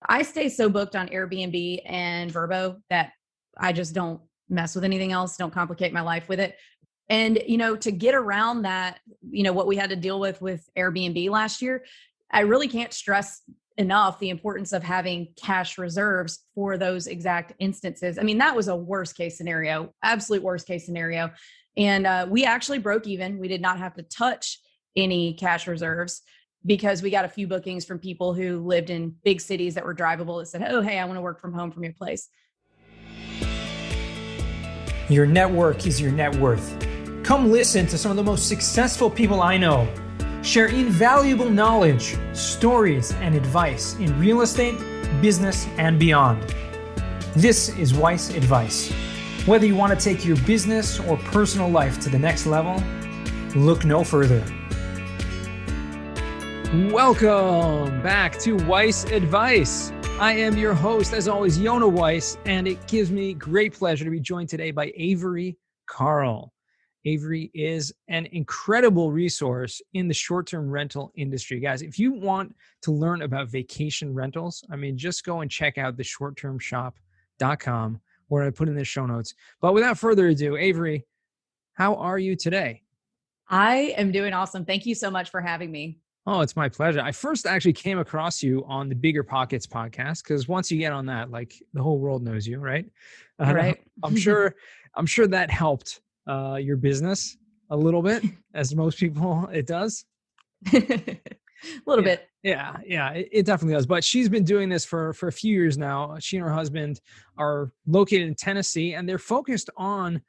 I stay so booked on Airbnb and Vrbo that I just don't mess with anything else, don't complicate my life with it. And, to get around that, what we had to deal with Airbnb last year, I really can't stress enough the importance of having cash reserves for those exact instances. I mean, that was a worst case scenario, absolute worst case scenario. And we actually broke even. We did not have to touch any cash reserves because we got a few bookings from people who lived in big cities that were drivable that said, oh, hey, I want to work from home from your place. Your network is your net worth. Come listen to some of the most successful people I know share invaluable knowledge, stories, and advice in real estate, business, and beyond. This is Weiss Advice. Whether you want to take your business or personal life to the next level, look no further. Welcome back to Weiss Advice. I am your host, as always, Yona Weiss, and it gives me great pleasure to be joined today by Avery Carl. Avery is an incredible resource in the short-term rental industry. Guys, if you want to learn about vacation rentals, just go and check out the shorttermshop.com, where I put in the show notes. But without further ado, Avery, how are you today? I am doing awesome. Thank you so much for having me. Oh, it's my pleasure. I first actually came across you on the Bigger Pockets podcast, because once you get on that, the whole world knows you, right? Right. I'm sure that helped your business a little bit, as most people it does. A little bit. Yeah, it definitely does. But she's been doing this for a few years now. She and her husband are located in Tennessee, and they're focused on,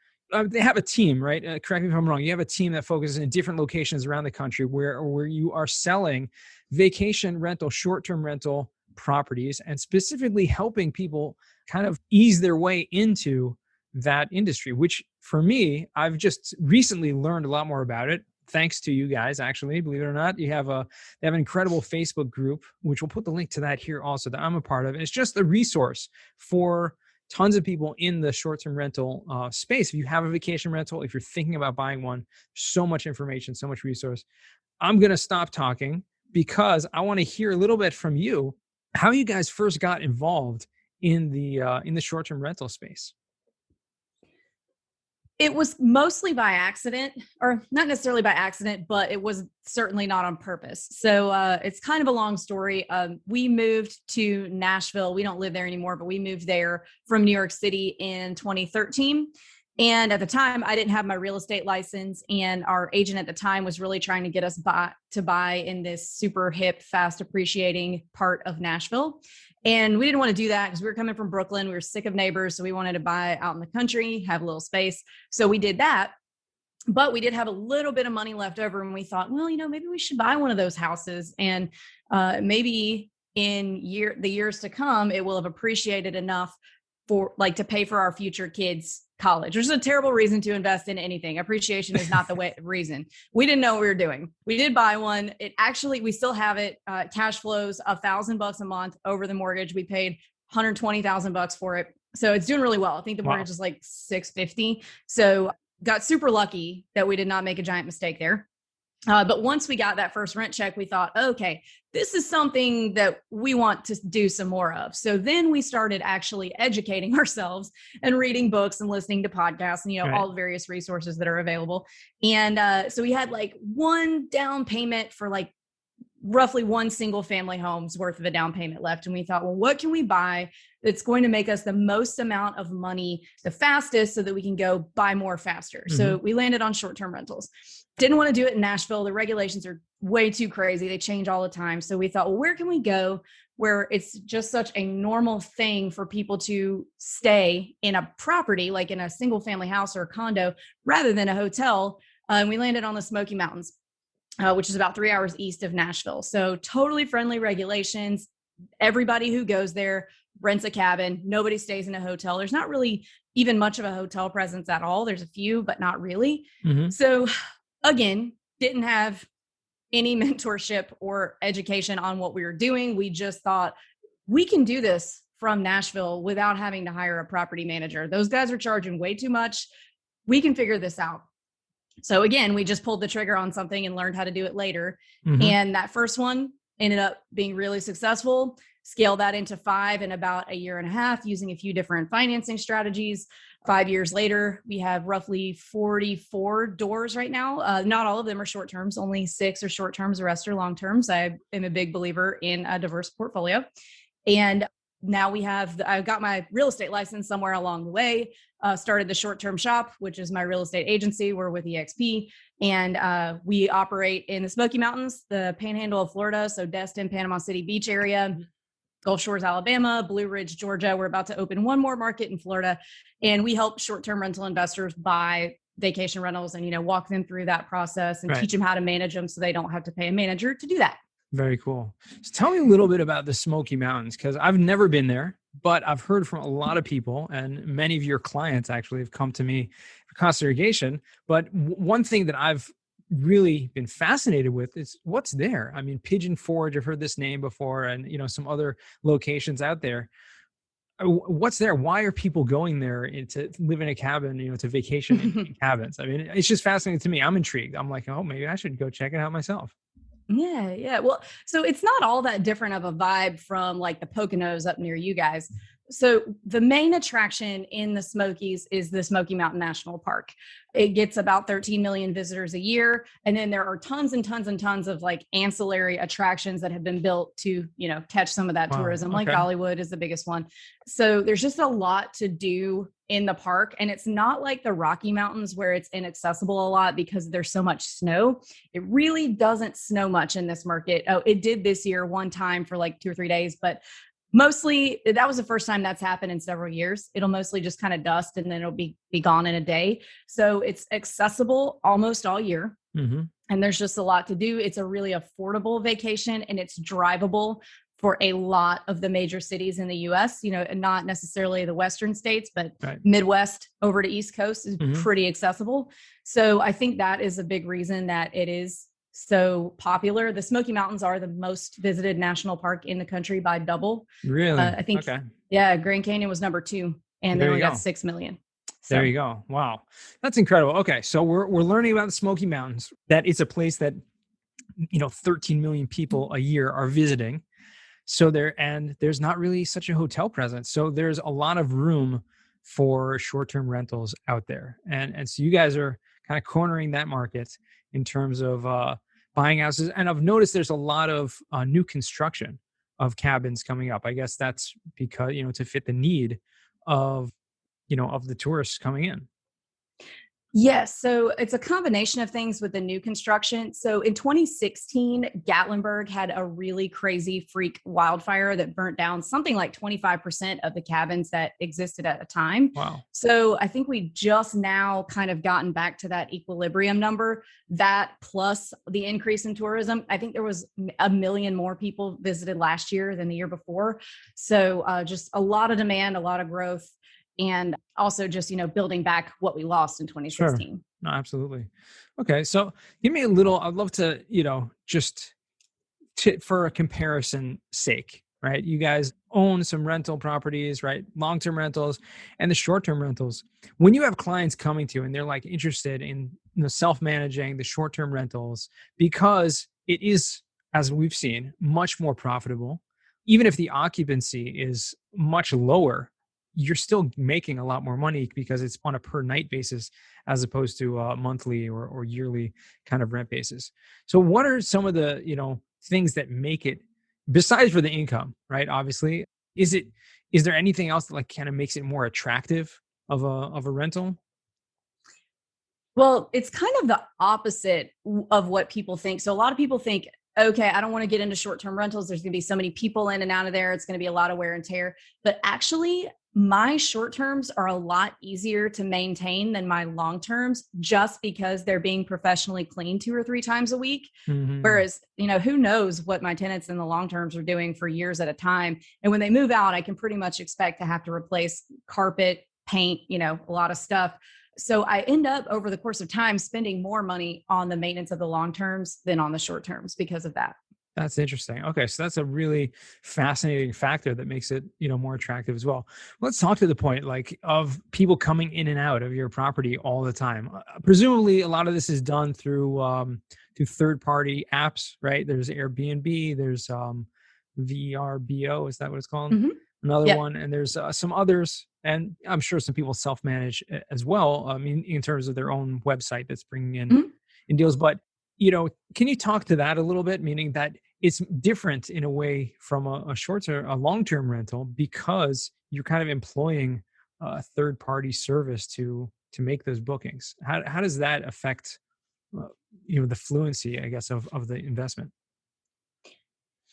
they have a team, right? Correct me if I'm wrong. You have a team that focuses in different locations around the country where you are selling vacation rental, short-term rental properties, and specifically helping people kind of ease their way into that industry, which for me, I've just recently learned a lot more about it. Thanks to you guys, actually, believe it or not. They have an incredible Facebook group, which we'll put the link to that here also, that I'm a part of. And it's just a resource for tons of people in the short-term rental space. If you have a vacation rental, if you're thinking about buying one, so much information, so much resource. I'm going to stop talking because I want to hear a little bit from you, how you guys first got involved in the short-term rental space. It was mostly by accident, or not necessarily by accident, but it was certainly not on purpose. So it's kind of a long story. We moved to Nashville. We don't live there anymore, but we moved there from New York City in 2013. And at the time, I didn't have my real estate license, and our agent at the time was really trying to get us to buy in this super hip, fast appreciating part of Nashville. And we didn't want to do that because we were coming from Brooklyn. We were sick of neighbors. So we wanted to buy out in the country, have a little space. So we did that. But we did have a little bit of money left over. And we thought, well, maybe we should buy one of those houses. And maybe in the years to come, it will have appreciated enough for to pay for our future kids' college, which is a terrible reason to invest in anything. Appreciation is not the reason. We didn't know what we were doing. We did buy one. We still have it. Cash flows $1,000 a month over the mortgage. We paid $120,000 for it. So it's doing really well. I think the mortgage is like $650. So got super lucky that we did not make a giant mistake there. But once we got that first rent check, we thought, okay, this is something that we want to do some more of. So then we started actually educating ourselves and reading books and listening to podcasts and, Right. all the various resources that are available. And so we had one down payment for roughly one single family home's worth of a down payment left. And we thought, well, what can we buy that's going to make us the most amount of money the fastest so that we can go buy more faster? Mm-hmm. So we landed on short-term rentals. Didn't want to do it in Nashville. The regulations are way too crazy. They change all the time. So we thought, well, where can we go where it's just such a normal thing for people to stay in a property, like in a single family house or a condo, rather than a hotel? And we landed on the Smoky Mountains, which is about 3 hours east of Nashville. So totally friendly regulations. Everybody who goes there rents a cabin. Nobody stays in a hotel. There's not really even much of a hotel presence at all. There's a few, but not really. Mm-hmm. So again, didn't have any mentorship or education on what we were doing. We just thought we can do this from Nashville without having to hire a property manager. Those guys are charging way too much. We can figure this out. So again, we just pulled the trigger on something and learned how to do it later. Mm-hmm. And that first one ended up being really successful. scale that into 5 in about a year and a half using a few different financing strategies. 5 years later, we have roughly 44 doors right now. Not all of them are short terms, only 6 are short terms, the rest are long terms. I am a big believer in a diverse portfolio. And now I got my real estate license somewhere along the way, started the short-term shop, which is my real estate agency. We're with EXP, and we operate in the Smoky Mountains, the Panhandle of Florida. So Destin, Panama City Beach area, Gulf Shores, Alabama, Blue Ridge, Georgia. We're about to open one more market in Florida, and we help short-term rental investors buy vacation rentals and, walk them through that process and teach them how to manage them so they don't have to pay a manager to do that. Very cool. So tell me a little bit about the Smoky Mountains, because I've never been there, but I've heard from a lot of people, and many of your clients actually have come to me for cost segregation. But one thing that I've really been fascinated with is what's there. I mean, Pigeon Forge, I've heard this name before, and some other locations out there. What's there? Why are people going there to live in a cabin, to vacation in cabins? I mean, it's just fascinating to me. I'm intrigued. I'm like, oh, maybe I should go check it out myself. Yeah. Well, so it's not all that different of a vibe from like the Poconos up near you guys. So the main attraction in the Smokies is the Smoky Mountain National Park. It gets about 13 million visitors a year. And then there are tons and tons and tons of like ancillary attractions that have been built to, catch some of that tourism. Like Dollywood is the biggest one. So there's just a lot to do in the park. And it's not like the Rocky Mountains where it's inaccessible a lot because there's so much snow. It really doesn't snow much in this market. Oh, it did this year one time for like 2 or 3 days, but mostly that was the first time that's happened in several years. It'll mostly just kind of dust and then it'll be gone in a day. So it's accessible almost all year. Mm-hmm. And there's just a lot to do. It's a really affordable vacation and it's drivable for a lot of the major cities in the US, not necessarily the Western states, but Midwest over to East Coast is pretty accessible. So I think that is a big reason that it is so popular. The Smoky Mountains are the most visited national park in the country by double. Really? I think, Grand Canyon was number 2 and they only got 6 million. So. There you go. Wow. That's incredible. Okay. So we're learning about the Smoky Mountains, that it's a place that, 13 million people a year are visiting. So there's not really such a hotel presence. So there's a lot of room for short-term rentals out there. And so you guys are kind of cornering that market in terms of buying houses. And I've noticed there's a lot of new construction of cabins coming up. I guess that's because, to fit the need of the tourists coming in. Yes. So it's a combination of things with the new construction. So in 2016, Gatlinburg had a really crazy freak wildfire that burnt down something like 25% of the cabins that existed at a time. Wow. So I think we just now kind of gotten back to that equilibrium number, that plus the increase in tourism. I think there was 1 million more people visited last year than the year before. So just a lot of demand, a lot of growth. And also just, building back what we lost in 2016. Sure. No, absolutely. Okay. So give me a little, I'd love to, for a comparison sake, right? You guys own some rental properties, right? Long-term rentals and the short-term rentals. When you have clients coming to you and they're like interested in self-managing the short-term rentals, because it is, as we've seen, much more profitable, even if the occupancy is much lower, you're still making a lot more money because it's on a per night basis as opposed to a monthly or yearly kind of rent basis. So what are some of the, things that make it, besides for the income, right? Obviously, is there anything else that like kind of makes it more attractive of a rental? Well, it's kind of the opposite of what people think. So a lot of people think, okay, I don't want to get into short-term rentals. There's going to be so many people in and out of there. It's going to be a lot of wear and tear. But actually, my short terms are a lot easier to maintain than my long terms just because they're being professionally cleaned 2 or 3 times a week. Mm-hmm. Whereas, who knows what my tenants in the long terms are doing for years at a time. And when they move out, I can pretty much expect to have to replace carpet, paint, a lot of stuff. So I end up over the course of time spending more money on the maintenance of the long terms than on the short terms because of that. That's interesting. Okay. So that's a really fascinating factor that makes it, more attractive as well. Let's talk to the point of people coming in and out of your property all the time. Presumably a lot of this is done through third-party apps, right? There's Airbnb, there's VRBO, is that what it's called? Mhm. Another Yep. one, and there's some others, and I'm sure some people self-manage as well. I mean, in terms of their own website that's bringing Mhm. in deals. But can you talk to that a little bit? Meaning that it's different in a way from a long-term rental because you're kind of employing a third-party service to make those bookings. How does that affect the fluency, I guess, of the investment?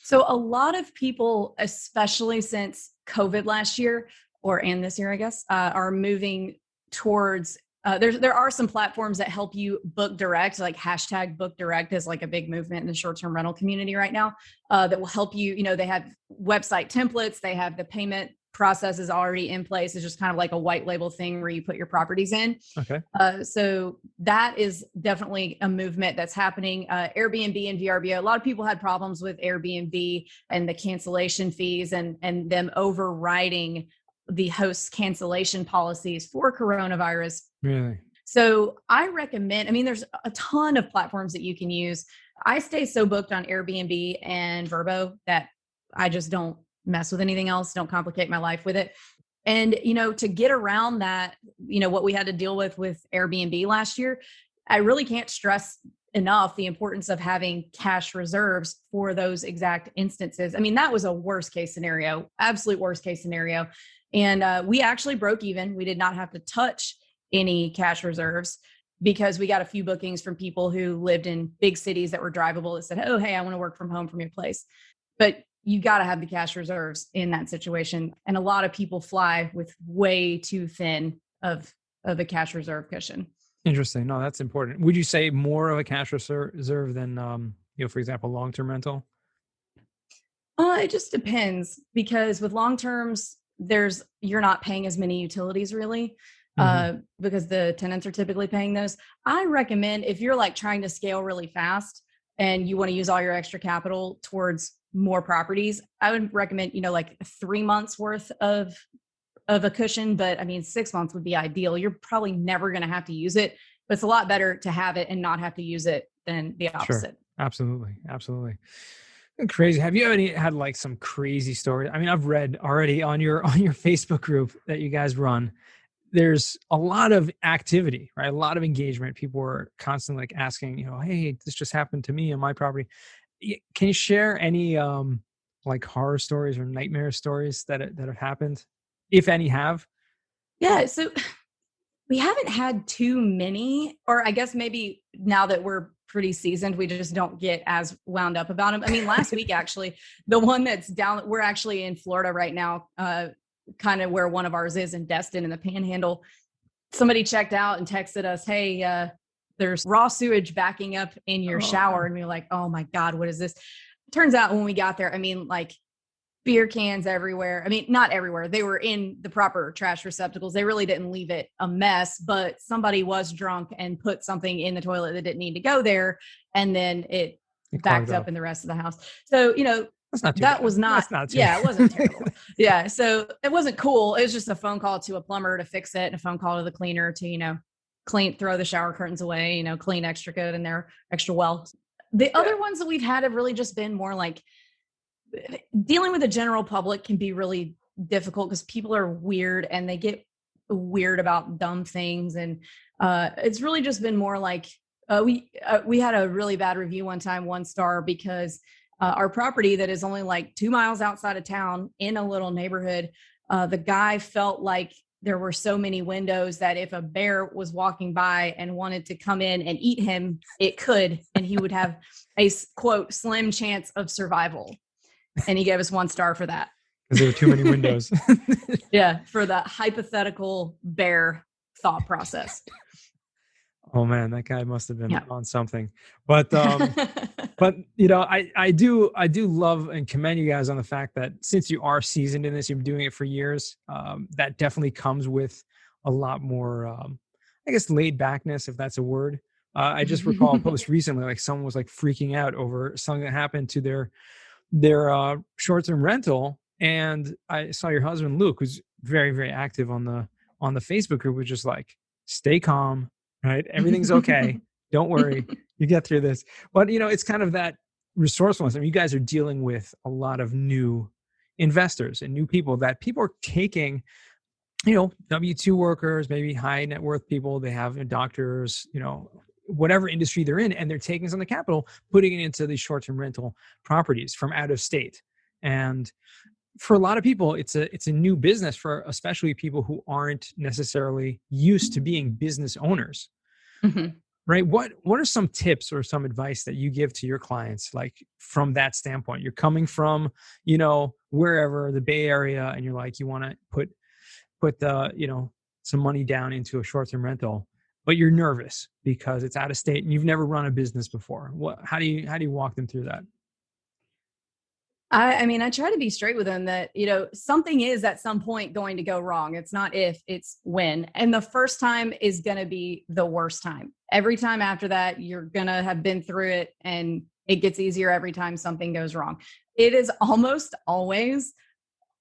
So a lot of people, especially since COVID last year and this year, I guess, are moving towards. There are some platforms that help you book direct, like hashtag book direct is like a big movement in the short-term rental community right now. That will help you. They have website templates. They have the payment processes already in place. It's just kind of like a white label thing where you put your properties in. Okay. So that is definitely a movement that's happening. Airbnb and VRBO. A lot of people had problems with Airbnb and the cancellation fees and them overriding the host's cancellation policies for coronavirus. Really? So I recommend, there's a ton of platforms that you can use. I stay so booked on Airbnb and Vrbo that I just don't mess with anything else, don't complicate my life with it. And, to get around that, what we had to deal with Airbnb last year, I really can't stress enough the importance of having cash reserves for those exact instances. That was a worst case scenario, absolute worst case scenario. And we actually broke even. We did not have to touch any cash reserves because we got a few bookings from people who lived in big cities that were drivable that said, oh, hey, I want to work from home from your place. But you got to have the cash reserves in that situation. And a lot of people fly with way too thin of a cash reserve cushion. Interesting. No, that's important. Would you say more of a cash reserve than, for example, long-term rental? It just depends because with long terms, you're not paying as many utilities really. Because the tenants are typically paying those. I recommend if you're like trying to scale really fast and you want to use all your extra capital towards more properties, I would recommend, like 3 months worth of a cushion. But 6 months would be ideal. You're probably never going to have to use it, but it's a lot better to have it and not have to use it than the opposite. Sure. Absolutely. Crazy. Have you had like some crazy story? I've read already on your Facebook group that you guys run. There's a lot of activity, right? A lot of engagement. People are constantly like asking, hey, this just happened to me on my property. Can you share any like horror stories or nightmare stories that have happened, if any have? Yeah. So we haven't had too many, or I guess maybe now that we're pretty seasoned, we just don't get as wound up about them. Last week, actually, the one that's down, we're actually in Florida right now, kind of where one of ours is in Destin in the Panhandle. Somebody checked out and texted us, hey, there's raw sewage backing up in your shower. And we were like, oh my God, what is this? Turns out when we got there, like beer cans everywhere. Not everywhere. They were in the proper trash receptacles. They really didn't leave it a mess, but somebody was drunk and put something in the toilet that didn't need to go there. And then it backed up in the rest of the house. So, that was not yeah, it wasn't terrible. Yeah. So it wasn't cool. It was just a phone call to a plumber to fix it and a phone call to the cleaner to, throw the shower curtains away, clean extra good and they're extra well. The other ones that we've had have really just been more like dealing with the general public can be really difficult because people are weird and they get weird about dumb things. And it's really just been more like we had a really bad review one time, 1 star, because our property that is only like 2 miles outside of town in a little neighborhood, the guy felt like there were so many windows that if a bear was walking by and wanted to come in and eat him, it could, and he would have a quote slim chance of survival. And he gave us 1 star for that. Because there were too many windows. Yeah, for the hypothetical bear thought process. Oh man, that guy must have been on something. But but I do love and commend you guys on the fact that since you are seasoned in this, you've been doing it for years. That definitely comes with a lot more, I guess, laid backness, if that's a word. I just recall a post recently, like someone was like freaking out over something that happened to their short-term rental, and I saw your husband Luke, who's very, very active on the Facebook group, was just like, stay calm. Right. Everything's okay. Don't worry. You get through this. But, it's kind of that resourcefulness. I mean, you guys are dealing with a lot of new investors and new people that people are taking, W-2 workers, maybe high net worth people, they have doctors, whatever industry they're in, and they're taking some of the capital, putting it into these short-term rental properties from out of state. And for a lot of people, it's a new business for especially people who aren't necessarily used to being business owners. Mm-hmm. Right. What are some tips or some advice that you give to your clients, like from that standpoint? You're coming from, wherever, the Bay Area, and you're like, you want to put some money down into a short-term rental, but you're nervous because it's out of state and you've never run a business before. How do you walk them through that? I mean, I try to be straight with them that, something is at some point going to go wrong. It's not if, it's when. And the first time is going to be the worst time. Every time after that, you're going to have been through it, and it gets easier every time something goes wrong. It is almost always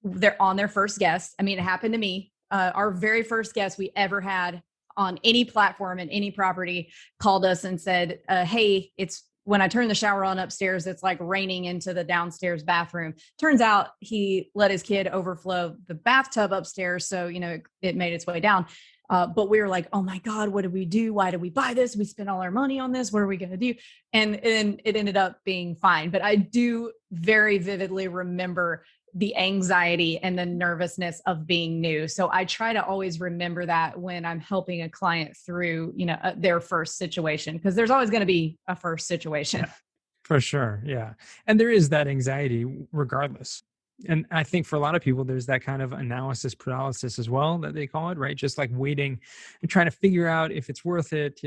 they're on their first guest. I mean, it happened to me. Our very first guest we ever had on any platform and any property called us and said, hey, it's when I turn the shower on upstairs, it's like raining into the downstairs bathroom. Turns out he let his kid overflow the bathtub upstairs. So, it made its way down. But we were like, oh my God, what did we do? Why did we buy this? We spent all our money on this. What are we going to do? And it ended up being fine. But I do very vividly remember the anxiety and the nervousness of being new. So I try to always remember that when I'm helping a client through, their first situation, because there's always going to be a first situation. Yeah, for sure. Yeah. And there is that anxiety regardless. And I think for a lot of people, there's that kind of analysis paralysis as well that they call it, right? Just like waiting and trying to figure out if it's worth it,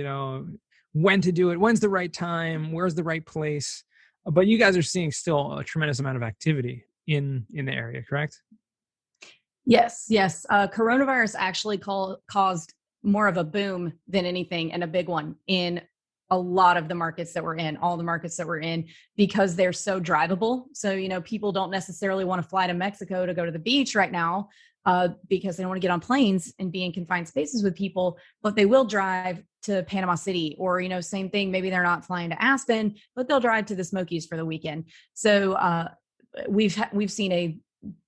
when to do it, when's the right time, where's the right place. But you guys are seeing still a tremendous amount of activity in the area, correct? Yes. Coronavirus actually caused more of a boom than anything, and a big one in a lot of the markets that we're in, all the markets that we're in, because they're so drivable. So, people don't necessarily want to fly to Mexico to go to the beach right now because they don't want to get on planes and be in confined spaces with people, but they will drive to Panama City, or, same thing. Maybe they're not flying to Aspen, but they'll drive to the Smokies for the weekend. So, we've seen a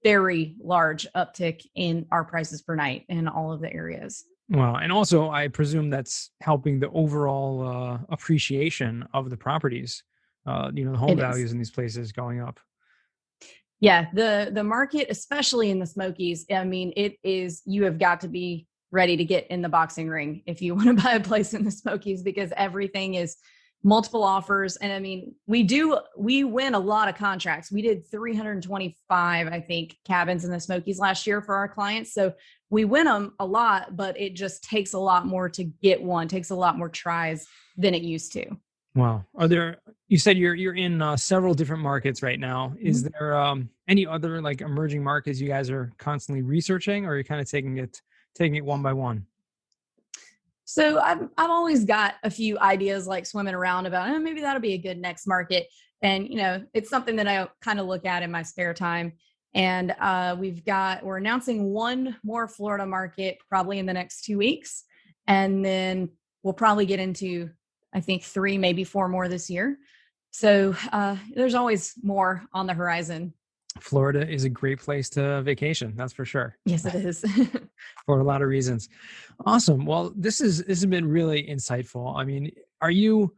very large uptick in our prices per night in all of the areas. Well, and also I presume that's helping the overall appreciation of the properties, the home values in these places going up. Yeah, the market, especially in the Smokies, I mean, you have got to be ready to get in the boxing ring if you want to buy a place in the Smokies, because everything is multiple offers. And I mean, we win a lot of contracts. We did 325, I think, cabins in the Smokies last year for our clients. So we win them a lot, but it just takes a lot more to get one, takes a lot more tries than it used to. Wow. You said you're in several different markets right now. Is there any other like emerging markets you guys are constantly researching, or are you kind of taking it one by one? So I've always got a few ideas like swimming around about, maybe that'll be a good next market. And, it's something that I kind of look at in my spare time. And we're announcing one more Florida market probably in the next 2 weeks. And then we'll probably get into, I think, 3, maybe 4 more this year. So there's always more on the horizon. Florida is a great place to vacation. That's for sure. Yes, it is. For a lot of reasons. Awesome. Well, this has been really insightful. I mean, are you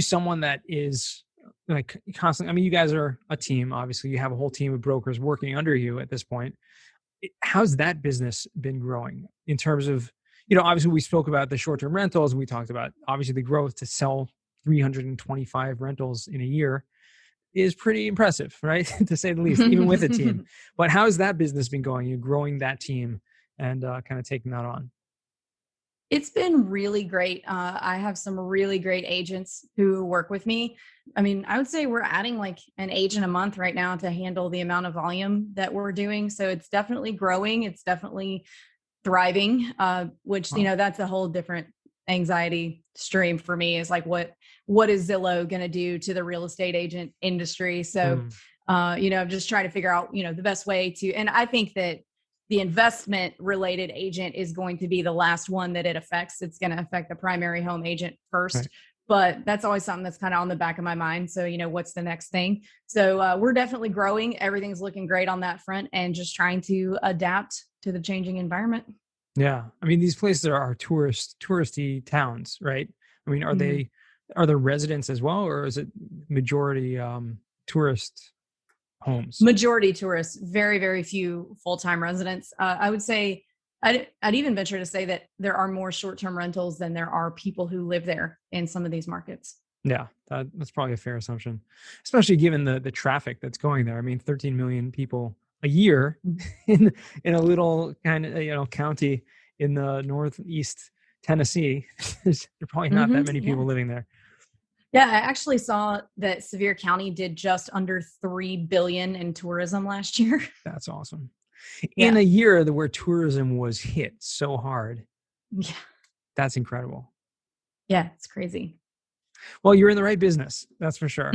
someone that is like constantly, I mean, you guys are a team, obviously you have a whole team of brokers working under you at this point. How's that business been growing in terms of, obviously we spoke about the short-term rentals. We talked about obviously the growth to sell 325 rentals in a year is pretty impressive, right? To say the least, even with a team. But how has that business been going? You're growing that team and kind of taking that on. It's been really great. I have some really great agents who work with me. I mean, I would say we're adding like an agent a month right now to handle the amount of volume that we're doing. So it's definitely growing. It's definitely thriving, which, that's a whole different anxiety stream for me, is like, what is Zillow going to do to the real estate agent industry? So, I'm just trying to figure out, the best way to, and I think that the investment related agent is going to be the last one that it affects. It's going to affect the primary home agent first. Right. but that's always something that's kind of on the back of my mind. So, what's the next thing? So we're definitely growing. Everything's looking great on that front, and just trying to adapt to the changing environment. Yeah. I mean, these places are touristy towns, right? I mean, are Mhm. there residents as well, or is it majority tourist homes? Majority tourists, very, very few full-time residents. I would say I'd even venture to say that there are more short-term rentals than there are people who live there in some of these markets. Yeah, that's probably a fair assumption, especially given the traffic that's going there. I mean, 13 million people a year Mhm. in a little kind of county in the northeast Tennessee. There's probably not that many Yeah. people living there. Yeah, I actually saw that Sevier County did just under 3 billion in tourism last year. That's awesome. In Yeah. a year where tourism was hit so hard, Yeah. that's incredible. Yeah, it's crazy. Well, you're in the right business, that's for sure.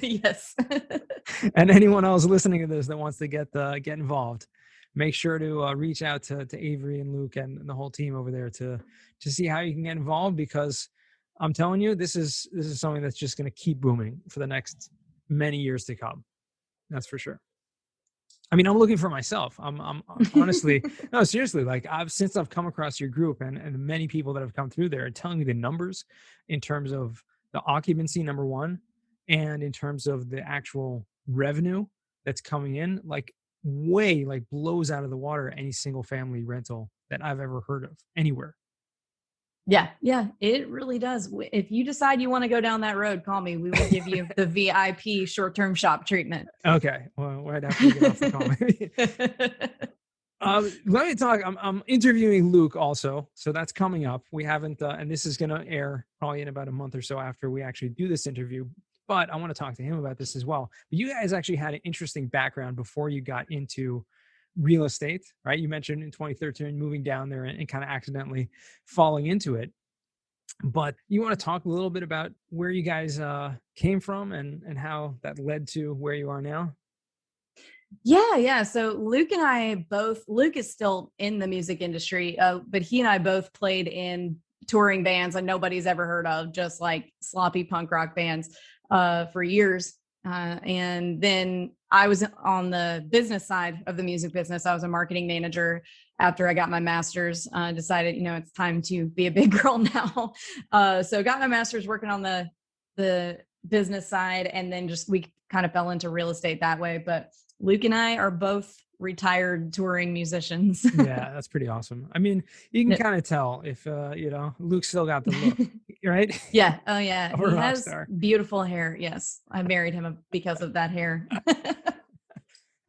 Yes. And anyone else listening to this that wants to get involved, make sure to reach out to Avery and Luke and the whole team over there to see how you can get involved, because I'm telling you, this is something that's just going to keep booming for the next many years to come. That's for sure. I mean, I'm looking for myself. I'm honestly, no, seriously, like since I've come across your group and many people that have come through there and telling me the numbers in terms of the occupancy, number one, and in terms of the actual revenue that's coming in, like blows out of the water any single family rental that I've ever heard of anywhere. Yeah, it really does. If you decide you want to go down that road, call me. We will give you the VIP short-term shop treatment. Okay. Well, right after we get off the call. Let me talk. I'm interviewing Luke also, so that's coming up. We haven't, and this is going to air probably in about a month or so after we actually do this interview. But I want to talk to him about this as well. But you guys actually had an interesting background before you got into real estate, right? You mentioned in 2013 moving down there and kind of accidentally falling into it. But you want to talk a little bit about where you guys came from and how that led to where you are now? Yeah. So Luke is still in the music industry, but he and I both played in touring bands that nobody's ever heard of, just like sloppy punk rock bands for years. And then I was on the business side of the music business. I was a marketing manager after I got my master's, decided, it's time to be a big girl now. So got my master's working on the business side, and then we kind of fell into real estate that way. But Luke and I are both retired touring musicians. Yeah, that's pretty awesome. I mean, you can kind of tell if, Luke still got the look, right? Yeah. Oh, yeah. Or He a rock has star. beautiful hair. Yes. I married him because of that hair.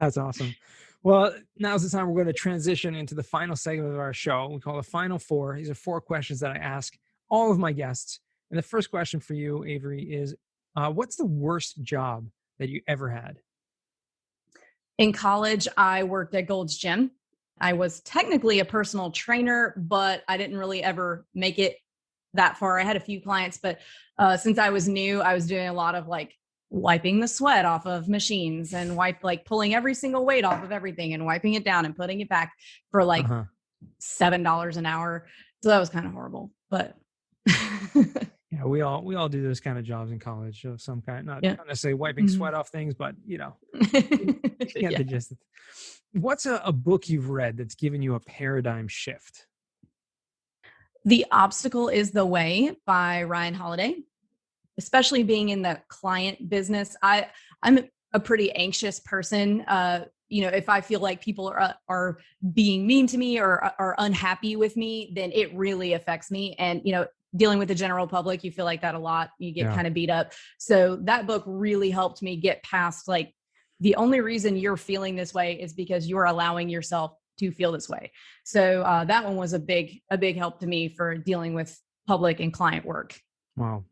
That's awesome. Well, now's the time we're going to transition into the final segment of our show. We call the Final Four. These are 4 questions that I ask all of my guests. And the first question for you, Avery, is what's the worst job that you ever had? In college, I worked at Gold's Gym. I was technically a personal trainer, but I didn't really ever make it that far. I had a few clients, but since I was new, I was doing a lot of like wiping the sweat off of machines and pulling every single weight off of everything and wiping it down and putting it back for like $7 an hour. So that was kind of horrible, but yeah, we all do those kind of jobs in college of some kind, not necessarily wiping sweat off things, but you get the gist. What's a book you've read that's given you a paradigm shift? The Obstacle is the Way by Ryan Holiday. Especially being in the client business, I'm a pretty anxious person. If I feel like people are being mean to me or are unhappy with me, then it really affects me. And, dealing with the general public, you feel like that a lot. You get kind of beat up. So that book really helped me get past the only reason you're feeling this way is because you're allowing yourself to feel this way. So that one was a big help to me for dealing with public and client work. Wow.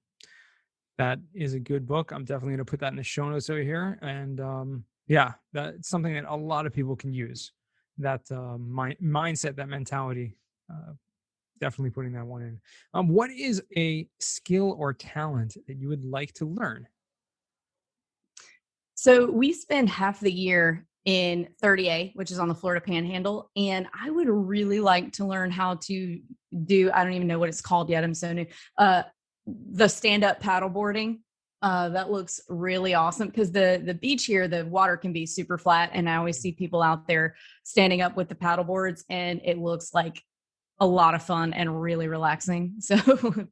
That is a good book. I'm definitely going to put that in the show notes over here. And that's something that a lot of people can use. That mindset, that mentality, definitely putting that one in. What is a skill or talent that you would like to learn? So we spend half the year in 30A, which is on the Florida Panhandle. And I would really like to learn how to do, I don't even know what it's called yet. I'm so new. the stand-up paddleboarding. That looks really awesome because the beach here, the water can be super flat. And I always see people out there standing up with the paddle boards, and it looks like a lot of fun and really relaxing. So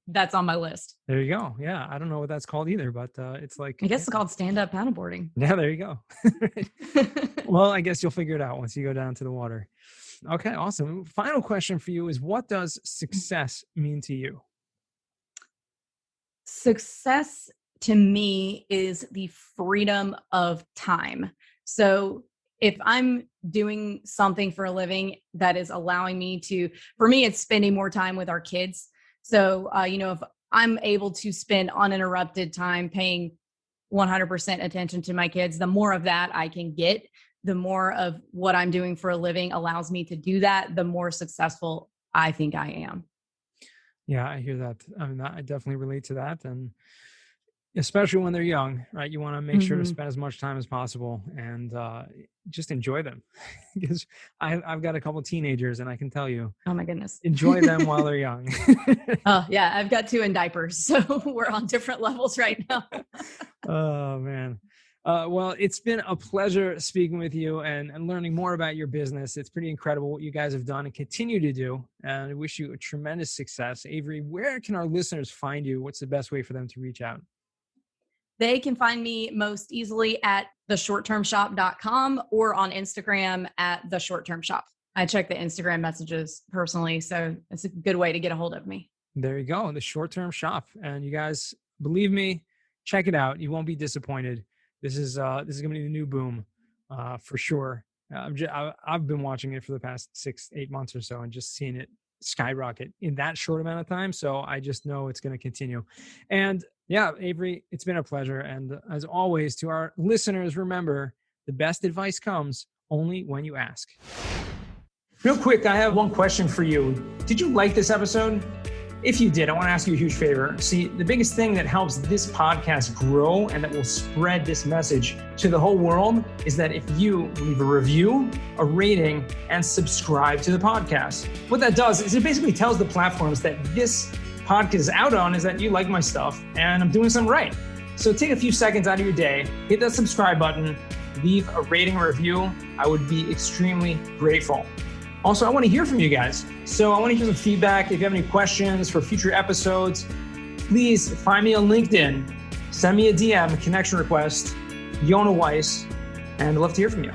that's on my list. There you go. Yeah. I don't know what that's called either, but it's like, I guess it's called stand-up paddleboarding. Yeah, there you go. Well, I guess you'll figure it out once you go down to the water. Okay, awesome. Final question for you is, what does success mean to you? Success to me is the freedom of time. So if I'm doing something for a living that is allowing me to, for me, it's spending more time with our kids. So, if I'm able to spend uninterrupted time paying 100% attention to my kids, the more of that I can get, the more of what I'm doing for a living allows me to do that, the more successful I think I am. Yeah, I hear that. I mean, I definitely relate to that. And especially when they're young, right? You want to make sure to spend as much time as possible and just enjoy them. Because I've got a couple of teenagers, and I can tell you, oh my goodness, enjoy them while they're young. Oh yeah, I've got 2 in diapers, so we're on different levels right now. Oh man. Well, it's been a pleasure speaking with you and learning more about your business. It's pretty incredible what you guys have done and continue to do. And I wish you a tremendous success. Avery, where can our listeners find you? What's the best way for them to reach out? They can find me most easily at theshorttermshop.com or on Instagram at theshorttermshop. I check the Instagram messages personally, so it's a good way to get a hold of me. There you go, the Short Term Shop. And you guys, believe me, check it out. You won't be disappointed. This is going to be the new boom for sure. I've been watching it for the past 6-8 months or so and just seeing it skyrocket in that short amount of time. So I just know it's going to continue. And yeah, Avery, it's been a pleasure. And as always, to our listeners, remember, the best advice comes only when you ask. Real quick, I have one question for you. Did you like this episode? If you did, I want to ask you a huge favor. See, the biggest thing that helps this podcast grow and that will spread this message to the whole world is that if you leave a review, a rating, and subscribe to the podcast. What that does is it basically tells the platforms that this podcast is out on is that you like my stuff and I'm doing something right. So take a few seconds out of your day, hit that subscribe button, leave a rating or review. I would be extremely grateful. Also, I want to hear from you guys. So I want to hear some feedback. If you have any questions for future episodes, please find me on LinkedIn. Send me a DM, a connection request, Yona Weiss, and I'd love to hear from you.